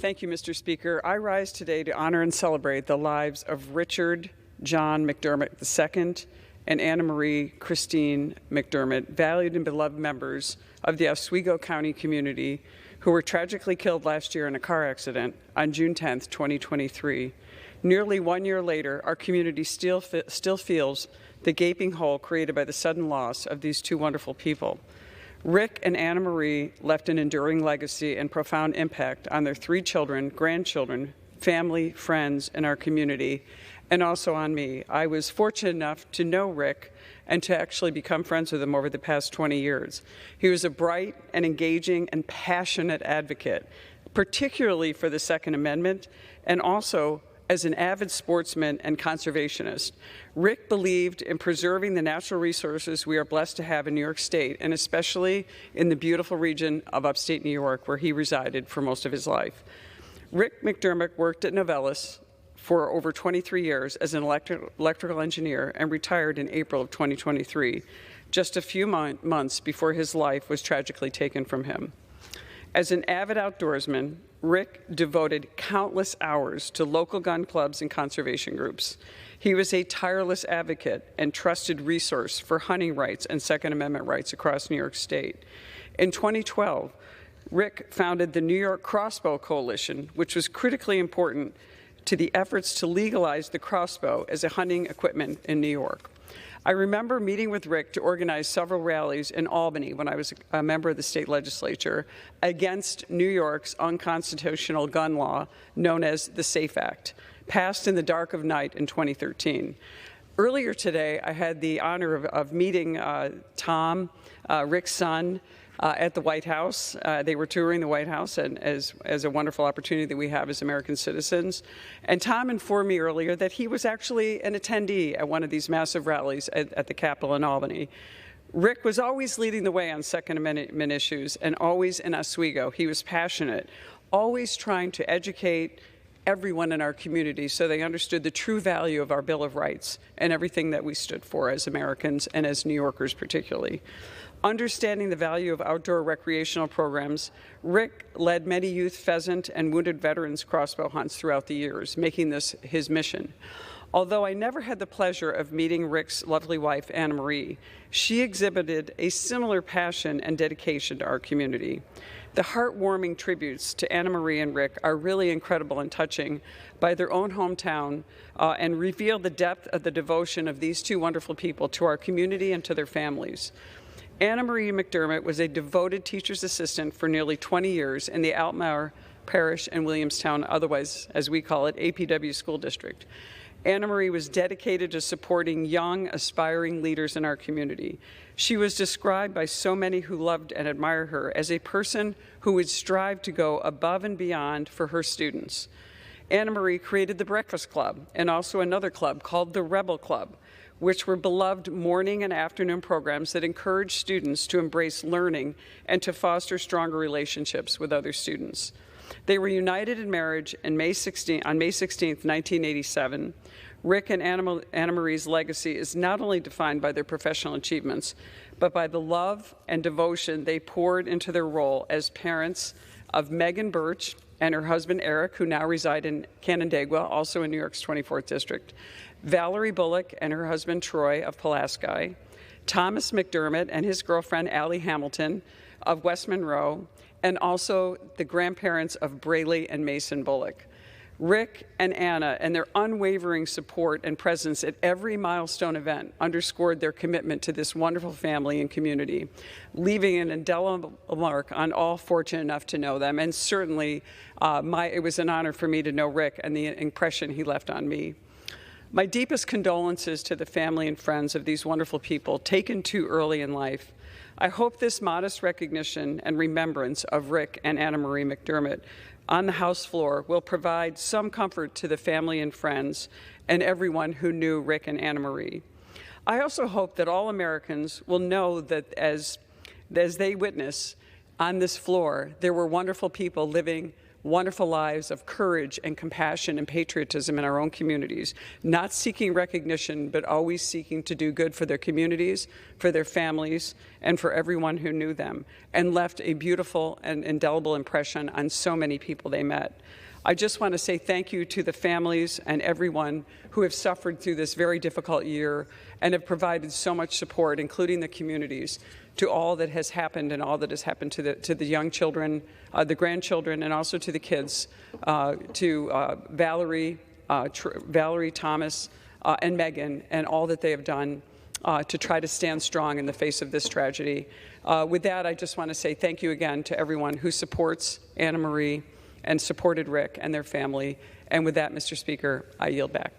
Thank you, Mr. Speaker. I rise today to honor and celebrate the lives of Richard John McDermott II and Annamarie Christine McDermott, valued and beloved members of the Oswego County community who were tragically killed last year in a car accident on June 10, 2023. Nearly 1 year later, our community still feels the gaping hole created by the sudden loss of these two wonderful people. Rick and Annamarie left an enduring legacy and profound impact on their 3 children, grandchildren, family, friends, and our community, and also on me. I was fortunate enough to know Rick and to actually become friends with him over the past 20 years. He was a bright and engaging and passionate advocate, particularly for the Second Amendment, and also as an avid sportsman and conservationist. Rick believed in preserving the natural resources we are blessed to have in New York State, and especially in the beautiful region of upstate New York, where he resided for most of his life. Rick McDermott worked at Novellus for over 23 years as an electrical engineer and retired in April of 2023, just a few months before his life was tragically taken from him. As an avid outdoorsman, Rick devoted countless hours to local gun clubs and conservation groups. He was a tireless advocate and trusted resource for hunting rights and Second Amendment rights across New York State. In 2012, Rick founded the New York Crossbow Coalition, which was critically important to the efforts to legalize the crossbow as a hunting equipment in New York. I remember meeting with Rick to organize several rallies in Albany when I was a member of the state legislature against New York's unconstitutional gun law known as the SAFE Act, passed in the dark of night in 2013. Earlier today, I had the honor of meeting Tom, Rick's son, at the White House. They were touring the White House, and as a wonderful opportunity that we have as American citizens. And Tom informed me earlier that he was actually an attendee at one of these massive rallies at the Capitol in Albany. Rick was always leading the way on Second Amendment issues and always in Oswego. He was passionate, always trying to educate everyone in our community so they understood the true value of our Bill of Rights and everything that we stood for as Americans and as New Yorkers particularly. Understanding the value of outdoor recreational programs, Rick led many youth pheasant and wounded veterans crossbow hunts throughout the years, making this his mission. Although I never had the pleasure of meeting Rick's lovely wife, Annamarie, she exhibited a similar passion and dedication to our community. The heartwarming tributes to Annamarie and Rick are really incredible and touching by their own hometown and reveal the depth of the devotion of these two wonderful people to our community and to their families. Annamarie McDermott was a devoted teacher's assistant for nearly 20 years in the Altmar Parish and Williamstown, otherwise, as we call it, APW School District. Annamarie was dedicated to supporting young, aspiring leaders in our community. She was described by so many who loved and admired her as a person who would strive to go above and beyond for her students. Annamarie created the Breakfast Club and also another club called the Rebel Club, which were beloved morning and afternoon programs that encouraged students to embrace learning and to foster stronger relationships with other students. They were united in marriage on May 16, 1987. Rick and Annamarie's legacy is not only defined by their professional achievements, but by the love and devotion they poured into their role as parents of Megan Birch and her husband Eric, who now reside in Canandaigua, also in New York's 24th District, Valerie Bullock and her husband Troy of Pulaski, Thomas McDermott and his girlfriend Allie Hamilton of West Monroe, and also the grandparents of Brayley and Mason Bullock. Rick and Anna and their unwavering support and presence at every milestone event underscored their commitment to this wonderful family and community, leaving an indelible mark on all fortunate enough to know them. And certainly, it was an honor for me to know Rick and the impression he left on me. My deepest condolences to the family and friends of these wonderful people taken too early in life. I hope this modest recognition and remembrance of Rick and Annamarie McDermott on the House floor will provide some comfort to the family and friends and everyone who knew Rick and Annamarie. I also hope that all Americans will know that as they witness on this floor, there were wonderful people living wonderful lives of courage and compassion and patriotism in our own communities, not seeking recognition, but always seeking to do good for their communities, for their families, and for everyone who knew them, and left a beautiful and indelible impression on so many people they met. I just want to say thank you to the families and everyone who have suffered through this very difficult year and have provided so much support, including the communities, to all that has happened and all that has happened to the young children, the grandchildren, and also to the kids, to Valerie, Thomas, and Megan, and all that they have done to try to stand strong in the face of this tragedy. With that, I just want to say thank you again to everyone who supports Annamarie and supported Rick and their family. And with that, Mr. Speaker, I yield back.